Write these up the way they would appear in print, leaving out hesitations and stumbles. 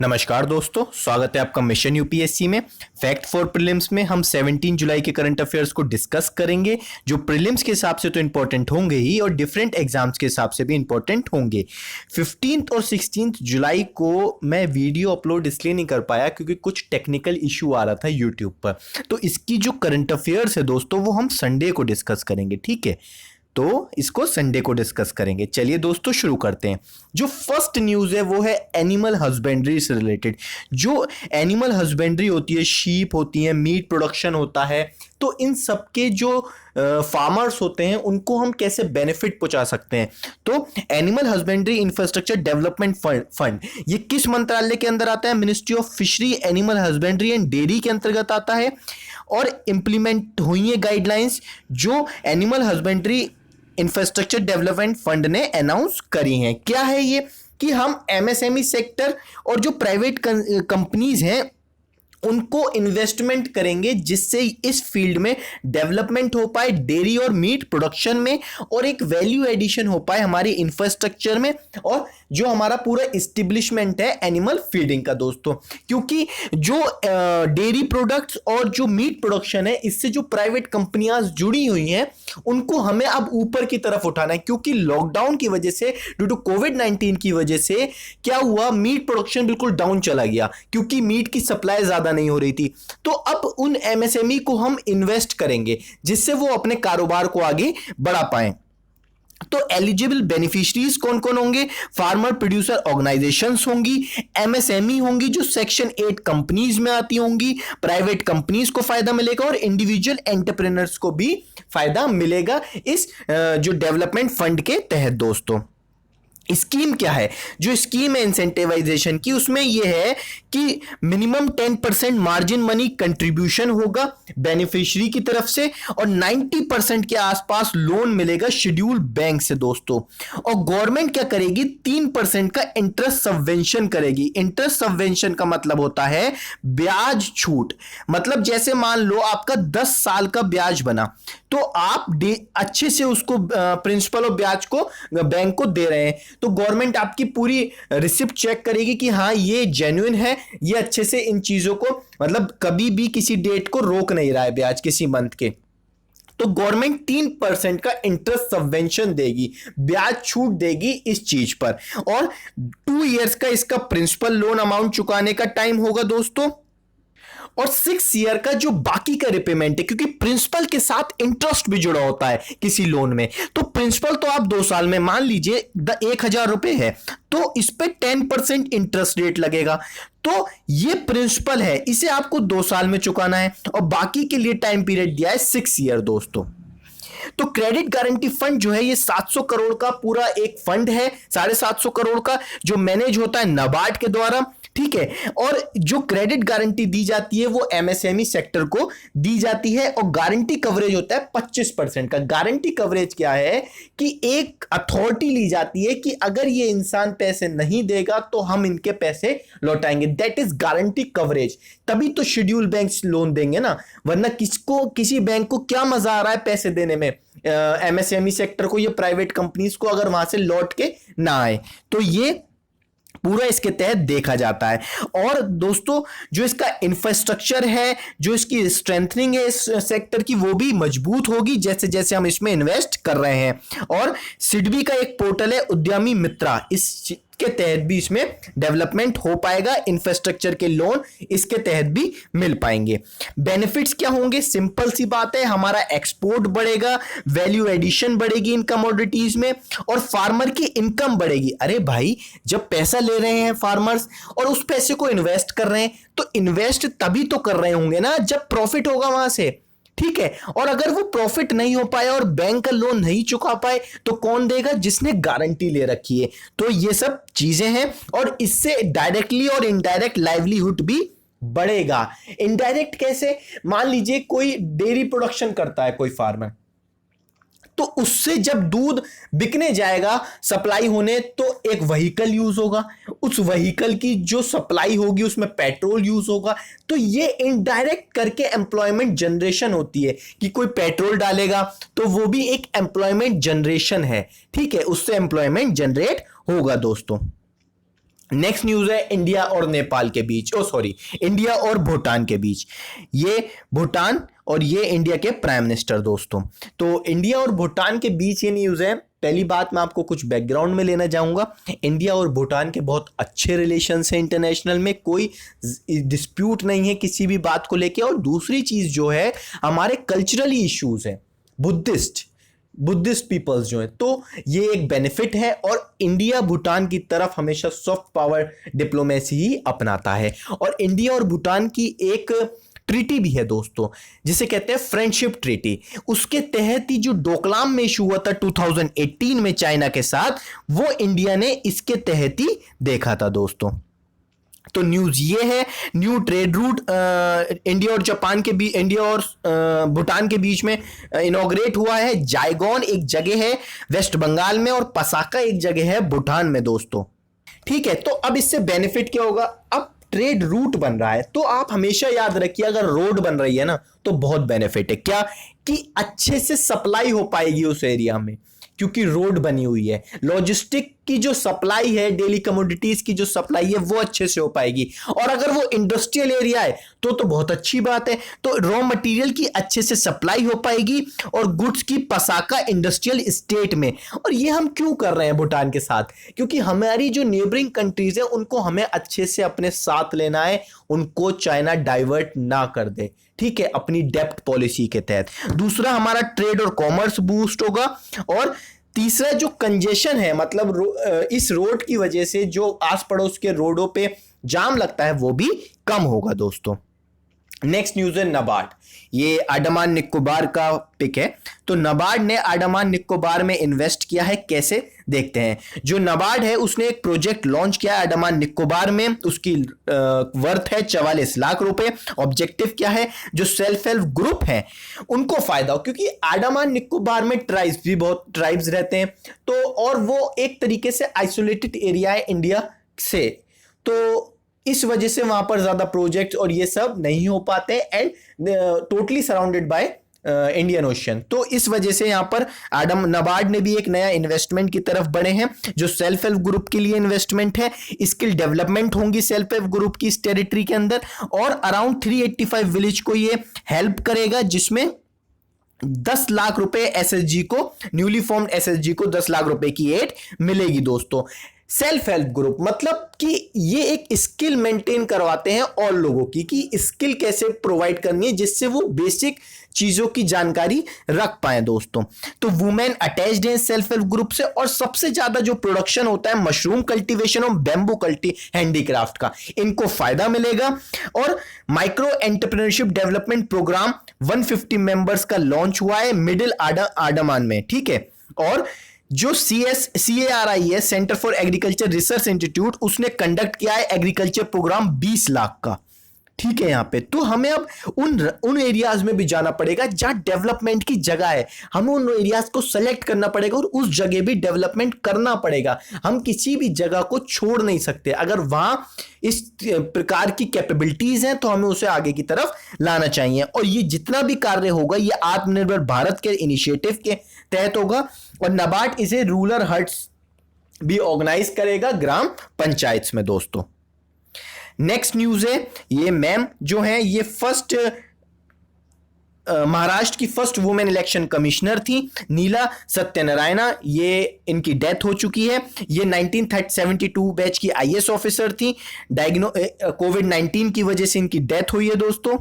नमस्कार दोस्तों, स्वागत है आपका मिशन यूपीएससी में। फैक्ट फॉर प्रीलिम्स में हम 17 जुलाई के करंट अफेयर्स को डिस्कस करेंगे, जो प्रीलिम्स के हिसाब से तो इंपॉर्टेंट होंगे ही और डिफरेंट एग्जाम्स के हिसाब से भी इंपॉर्टेंट होंगे। 15 और 16 जुलाई को मैं वीडियो अपलोड इसलिए नहीं कर पाया क्योंकि कुछ टेक्निकल इशू आ रहा था यूट्यूब पर। तो इसकी जो करंट अफेयर्स है दोस्तों, वो हम संडे को डिस्कस करेंगे, ठीक है। तो इसको संडे को डिस्कस करेंगे। चलिए दोस्तों शुरू करते हैं। जो फर्स्ट न्यूज़ है वो है एनिमल हस्बेंड्री से रिलेटेड। जो एनिमल हस्बेंड्री होती है, शीप होती है, मीट प्रोडक्शन होता है, तो इन सब के जो फार्मर्स होते हैं उनको हम कैसे बेनिफिट पहुंचा सकते हैं। तो animal husbandry infrastructure development fund ये किस मंत्रालय के अंदर आता है? Ministry of fishery, animal husbandry and dairy के अंतर्गत आता है। और इंप्लीमेंट हुई है गाइडलाइंस जो animal husbandry infrastructure development fund ने अनाउंस करी हैं। क्या है ये? कि हम एमएसएमई सेक्टर और जो प्राइवेट कंपनीज हैं उनको इन्वेस्टमेंट करेंगे जिससे इस फील्ड में डेवलपमेंट हो पाए, डेयरी और मीट प्रोडक्शन में, और एक वैल्यू एडिशन हो पाए हमारी इंफ्रास्ट्रक्चर में, और जो हमारा पूरा इस्टेब्लिशमेंट है एनिमल फीडिंग का दोस्तों। क्योंकि जो डेयरी प्रोडक्ट्स और जो मीट प्रोडक्शन है, इससे जो प्राइवेट कंपनियां जुड़ी हुई हैं उनको हमें अब ऊपर की तरफ उठाना है। क्योंकि लॉकडाउन की वजह से, ड्यू टू कोविड-19 की वजह से क्या हुआ, मीट प्रोडक्शन बिल्कुल डाउन चला गया क्योंकि मीट की सप्लाई ज्यादा नहीं हो रही थी। तो अब उन एमएसएमई को हम इन्वेस्ट करेंगे जिससे वो अपने कारोबार को आगे बढ़ा पाएं। तो एलिजिबल बेनिफिशरीज कौन कौन होंगे? फार्मर प्रोड्यूसर ऑर्गेनाइजेशंस होंगी, एमएसएमई होंगी जो सेक्शन 8 कंपनीज में आती होंगी, प्राइवेट कंपनीज को फायदा मिलेगा और इंडिविजुअल एंटरप्रेन्योर्स को भी फायदा मिलेगा इस जो डेवलपमेंट फंड के तहत दोस्तों। स्कीम क्या है? जो स्कीम है इंसेंटिवाइजेशन की, उसमें यह है कि मिनिमम 10% मार्जिन मनी कंट्रीब्यूशन होगा बेनिफिशियरी की तरफ से और 90% के आसपास लोन मिलेगा शेड्यूल बैंक से दोस्तों। और गवर्नमेंट क्या करेगी? 3% का इंटरेस्ट सबवेंशन करेगी। इंटरेस्ट सबवेंशन का मतलब होता है ब्याज छूट। मतलब जैसे मान लो आपका 10 साल का ब्याज बना, तो आप अच्छे से उसको प्रिंसिपल और ब्याज को बैंक को दे रहे हैं, तो गवर्नमेंट आपकी पूरी रिसिप्ट चेक करेगी कि हाँ ये जेन्युइन है, ये अच्छे से इन चीजों को मतलब कभी भी किसी डेट को रोक नहीं रहा है ब्याज किसी मंथ के। तो गवर्नमेंट 3% का इंटरेस्ट सबवेंशन देगी, ब्याज छूट देगी इस चीज पर। और 2 इयर्स का इसका प्रिंसिपल लोन अमाउंट चुकाने का टाइम होगा दोस्तों, और 6 ईयर का जो बाकी का रिपेमेंट है, क्योंकि प्रिंसिपल के साथ इंटरेस्ट भी जुड़ा होता है किसी लोन में। तो प्रिंसिपल तो आप 2 साल में मान लीजिए 1,000 रुपए है, तो इस पे 10% इंटरेस्ट रेट लगेगा। तो ये प्रिंसिपल है, इसे आपको 2 साल में चुकाना है और बाकी के लिए टाइम पीरियड दिया है 6 ईयर दोस्तों। तो क्रेडिट गारंटी फंड जो है ये 700 करोड़ का पूरा एक फंड है, 750 करोड़ का, जो मैनेज होता है नाबार्ड के द्वारा, ठीक है। और जो क्रेडिट गारंटी दी जाती है वो एमएसएमई सेक्टर को दी जाती है और गारंटी कवरेज होता है 25% का। गारंटी कवरेज क्या है कि एक अथॉरिटी ली जाती है कि अगर ये इंसान पैसे नहीं देगा तो हम इनके पैसे लौटाएंगे, दैट इज गारंटी कवरेज। तभी तो शेड्यूल बैंक लोन देंगे ना, वरना किसी बैंक को क्या मजा आ रहा है पैसे देने में एमएसएमई सेक्टर को, ये प्राइवेट कंपनीज को, अगर वहां से लौट के ना आए। तो ये पूरा इसके तहत देखा जाता है। और दोस्तों जो इसका इंफ्रास्ट्रक्चर है, जो इसकी स्ट्रेंथनिंग है इस सेक्टर की, वो भी मजबूत होगी जैसे जैसे हम इसमें इन्वेस्ट कर रहे हैं। और सिडबी का एक पोर्टल है उद्यमी मित्रा, इस के तहत भी इसमें डेवलपमेंट हो पाएगा, इंफ्रास्ट्रक्चर के लोन इसके तहत भी मिल पाएंगे। बेनिफिट्स क्या होंगे? सिंपल सी बात है, हमारा एक्सपोर्ट बढ़ेगा, वैल्यू एडिशन बढ़ेगी इन कमोडिटीज में, और फार्मर की इनकम बढ़ेगी। अरे भाई, जब पैसा ले रहे हैं फार्मर्स और उस पैसे को इन्वेस्ट कर रहे हैं, तो इन्वेस्ट तभी तो कर रहे होंगे ना जब प्रॉफिट होगा वहां से, ठीक है। और अगर वो प्रॉफिट नहीं हो पाए और बैंक का लोन नहीं चुका पाए तो कौन देगा? जिसने गारंटी ले रखी है। तो ये सब चीजें हैं और इससे डायरेक्टली और इनडायरेक्ट लाइवलीहुड भी बढ़ेगा। इनडायरेक्ट कैसे? मान लीजिए कोई डेयरी प्रोडक्शन करता है कोई फार्मर, तो उससे जब दूध बिकने जाएगा सप्लाई होने, तो एक व्हीकल यूज होगा, उस व्हीकल की जो सप्लाई होगी उसमें पेट्रोल यूज होगा। तो ये इनडायरेक्ट करके एम्प्लॉयमेंट जनरेशन होती है कि कोई पेट्रोल डालेगा तो वो भी एक एम्प्लॉयमेंट जनरेशन है, ठीक है, उससे एम्प्लॉयमेंट जनरेट होगा दोस्तों। नेक्स्ट न्यूज है इंडिया और नेपाल के बीच, सॉरी, इंडिया और भूटान के बीच। ये भूटान और ये इंडिया के प्राइम मिनिस्टर दोस्तों। तो इंडिया और भूटान के बीच ये न्यूज है। पहली बात, मैं आपको कुछ बैकग्राउंड में लेना चाहूंगा। इंडिया और भूटान के बहुत अच्छे रिलेशंस हैं इंटरनेशनल में, कोई डिस्प्यूट नहीं है किसी भी बात को लेके। और दूसरी चीज जो है, हमारे कल्चरली इश्यूज हैं, बुद्धिस्ट पीपल्स जो है, तो ये एक बेनिफिट है। और इंडिया भूटान की तरफ हमेशा सॉफ्ट पावर डिप्लोमेसी ही अपनाता है। और इंडिया और भूटान की एक ट्रीटी भी है दोस्तों, जिसे कहते हैं फ्रेंडशिप ट्रीटी। उसके तहत ही जो डोकलाम में इशू हुआ था 2018 में चाइना के साथ, वो इंडिया ने इसके तहत ही देखा था दोस्तों। तो न्यूज ये है, न्यू ट्रेड रूट इंडिया और जापान के बीच, इंडिया और भूटान के बीच में इनॉग्रेट हुआ है। जायगोन एक जगह है वेस्ट बंगाल में, और पसाका एक जगह है भूटान में दोस्तों। ठीक है, तो अब इससे बेनिफिट क्या होगा? अब ट्रेड रूट बन रहा है, तो आप हमेशा याद रखिए, अगर रोड बन रही है ना, तो बहुत बेनिफिट है। क्या कि अच्छे से सप्लाई हो पाएगी उस एरिया में, क्योंकि रोड बनी हुई है। लॉजिस्टिक की जो सप्लाई है, डेली कमोडिटीज की जो सप्लाई है, वो अच्छे से हो पाएगी। और अगर वो इंडस्ट्रियल एरिया है तो बहुत अच्छी बात है। तो रॉ मटेरियल की अच्छे से सप्लाई हो पाएगी, और गुड्स की पसाका इंडस्ट्रियल स्टेट में। और ये हम क्यों कर रहे हैं भूटान के साथ? क्योंकि हमारी जो नेबरिंग कंट्रीज है, उनको हमें अच्छे से अपने साथ लेना है, उनको चाइना डाइवर्ट ना कर दे, ठीक है, अपनी डेप्ट पॉलिसी के तहत। दूसरा, हमारा ट्रेड और कॉमर्स बूस्ट होगा। और तीसरा, जो कंजेशन है, मतलब इस रोड की वजह से जो आस पड़ोस के रोडों पे जाम लगता है, वो भी कम होगा दोस्तों। नेक्स्ट न्यूज है नाबार्ड। ये अंडमान निकोबार का पिक है। तो नाबार्ड ने अंडमान निकोबार में इन्वेस्ट किया है। कैसे, देखते हैं। जो नाबार्ड है, उसने एक प्रोजेक्ट लॉन्च किया है अंडमान निकोबार में। उसकी वर्थ है 44 लाख रुपए। ऑब्जेक्टिव क्या है? जो सेल्फ हेल्प ग्रुप है उनको फायदा हो, क्योंकि अंडमान निकोबार में ट्राइब्स रहते हैं, तो और वो एक तरीके से आइसोलेटेड एरिया है इंडिया से, तो इस वजह से वहां पर ज्यादा प्रोजेक्ट और ये सब नहीं हो पाते, and totally surrounded by Indian ocean. तो इस वजह से यहां पर नाबार्ड ने भी एक नया इन्वेस्टमेंट की तरफ बढ़े हैं, जो सेल्फ हेल्प ग्रुप के लिए इन्वेस्टमेंट है। स्किल डेवलपमेंट होंगी सेल्फ हेल्प ग्रुप की इस टेरिटरी के अंदर, और अराउंड 385 विलेज को ये हेल्प करेगा, जिसमें 10 लाख रुपए एसएसजी को, न्यूली फॉर्म्ड एसएसजी को 10 लाख रुपए की एड मिलेगी दोस्तों। सेल्फ हेल्प ग्रुप मतलब कि ये एक स्किल मेंटेन करवाते हैं और लोगों की, कि स्किल कैसे प्रोवाइड करनी है, जिससे वो बेसिक चीजों की जानकारी रख पाए दोस्तों। तो वुमेन अटैच्ड है सेल्फ हेल्प ग्रुप से। और सबसे ज्यादा जो प्रोडक्शन होता है मशरूम कल्टीवेशन और बैम्बू हैंडीक्राफ्ट का, इनको फायदा मिलेगा। और micro entrepreneurship development program 150 members का लॉन्च हुआ है मिडिल अंडमान में, ठीक है। और जो CARI है, centre for agriculture research institute, उसने कंडक्ट किया है एग्रीकल्चर प्रोग्राम 20 लाख का, ठीक है। यहां पे तो हमें अब उन एरियाज में भी जाना पड़ेगा जहां डेवलपमेंट की जगह है। हमें उन एरियाज को सेलेक्ट करना पड़ेगा और उस जगह भी डेवलपमेंट करना पड़ेगा। हम किसी भी जगह को छोड़ नहीं सकते। अगर वहां इस प्रकार की कैपेबिलिटीज हैं, तो हमें उसे आगे की तरफ लाना चाहिए। और ये जितना भी कार्य होगा, ये आत्मनिर्भर भारत के इनिशिएटिव के तहत होगा। और नाबार्ड इसे रूरल हट्स भी ऑर्गेनाइज करेगा ग्राम पंचायत में दोस्तों। नेक्स्ट न्यूज है, ये मैम जो है, ये फर्स्ट महाराष्ट्र की फर्स्ट वुमेन इलेक्शन कमिश्नर थी, नीला सत्यनारायणा। ये इनकी डेथ हो चुकी है। ये 1972 बैच की IAS ऑफिसर थी। कोविड-19 की वजह से इनकी डेथ हुई है दोस्तों,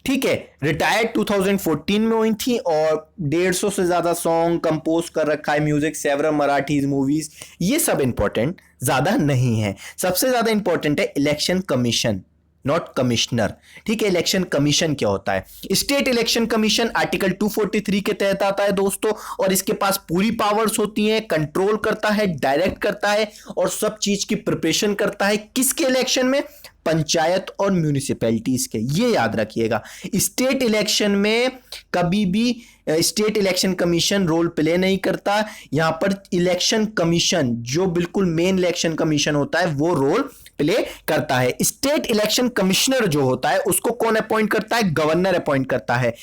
ठीक है। रिटायर्ड 2014 में हुई थी, और 150 से ज्यादा सॉन्ग कंपोज कर रखा है, म्यूजिक, सेवरल मराठीज मूवीज। ये सब इंपॉर्टेंट ज्यादा नहीं है। सबसे ज्यादा इंपॉर्टेंट है इलेक्शन कमीशन, नॉट कमिश्नर, ठीक है। इलेक्शन कमीशन क्या होता है? स्टेट इलेक्शन कमीशन आर्टिकल 243 के तहत आता है दोस्तों, और इसके पास पूरी पावर्स होती हैं, कंट्रोल करता है, डायरेक्ट करता है, और सब चीज की प्रिपरेशन करता है। किसके इलेक्शन में? पंचायत और म्यूनिसिपैलिटीज के। ये याद रखिएगा। स्टेट इलेक्शन में कभी भी state election commission role play नहीं करता। यहां पर इलेक्शन कमीशन, जो बिल्कुल मेन इलेक्शन कमीशन होता है, वो रोल प्ले करता है। स्टेट इलेक्शन कमिश्नर जो होता है, उसको कौन अपॉइंट करता है? गवर्नर अपॉइंट करता है।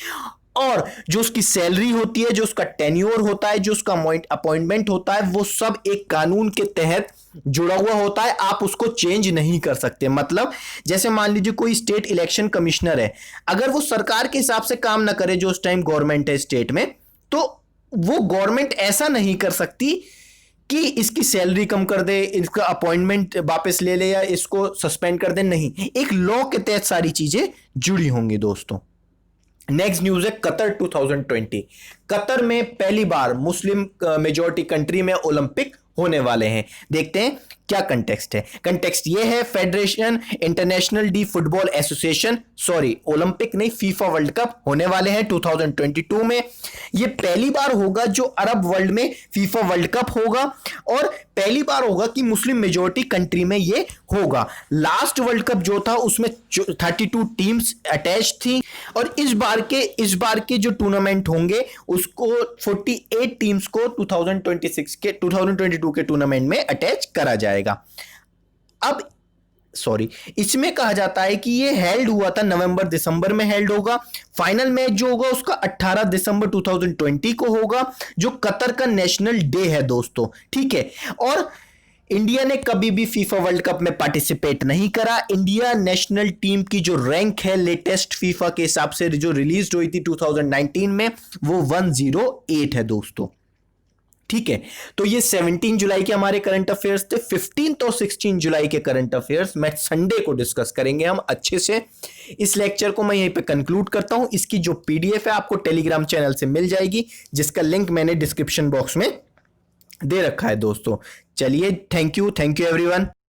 और जो उसकी सैलरी होती है, जो उसका टेन्योर होता है, जो उसका अपॉइंटमेंट होता है, वो सब एक कानून के तहत जुड़ा हुआ होता है, आप उसको चेंज नहीं कर सकते। मतलब जैसे मान लीजिए कोई स्टेट इलेक्शन कमिश्नर है, अगर वो सरकार के हिसाब से काम ना करे जो उस टाइम गवर्नमेंट है स्टेट में, तो वो गवर्नमेंट ऐसा नहीं कर सकती कि इसकी सैलरी कम कर दे, इसका अपॉइंटमेंट वापस ले ले या इसको सस्पेंड कर दे। नहीं, एक लॉ के तहत सारी चीजें जुड़ी होंगी दोस्तों। नेक्स्ट न्यूज है कतर 2020। कतर में पहली बार मुस्लिम मेजॉरिटी कंट्री में ओलंपिक होने वाले हैं। देखते हैं क्या कंटेक्स्ट है। कंटेक्स्ट ये है, federation international D football association, sorry Olympic नहीं, फीफा वर्ल्ड कप होने वाले हैं 2022 में। ये पहली बार होगा जो अरब वर्ल्ड में फीफा वर्ल्ड कप होगा, और पहली बार होगा कि मुस्लिम मेजॉरिटी कंट्री में ये होगा। लास्ट वर्ल्ड कप जो था उसमें 32 टीम्स अटैच थी, और इस बार के जो टूर्नामेंट होंगे उसको 48 टीम्स को 2022 के टूर्नामेंट में अटैच करा जाएगा। अब इसमें कहा जाता है कि ये हेल्ड हुआ था नवंबर दिसंबर में हेल्ड होगा। फाइनल मैच जो होगा उसका 18 दिसंबर 2020 को होगा, जो कतर का नेशनल डे है दोस्तों, ठीक है। और इंडिया ने कभी भी फीफा वर्ल्ड कप में पार्टिसिपेट नहीं करा। इंडिया नेशनल टीम की जो रैंक है लेटेस्ट फीफा के हिसाब से जो रिलीज हुई थी 2019 में, वो 108 है दोस्तों, ठीक है। तो ये 17 जुलाई के हमारे करंट अफेयर्स थे। 15 और 16 जुलाई के करंट अफेयर्स मैं संडे को डिस्कस करेंगे हम अच्छे से। इस लेक्चर को मैं यहीं पे कंक्लूड करता हूं। इसकी जो पीडीएफ है आपको टेलीग्राम चैनल से मिल जाएगी, जिसका लिंक मैंने डिस्क्रिप्शन बॉक्स में दे रखा है दोस्तों। चलिए, थैंक यू एवरीवन।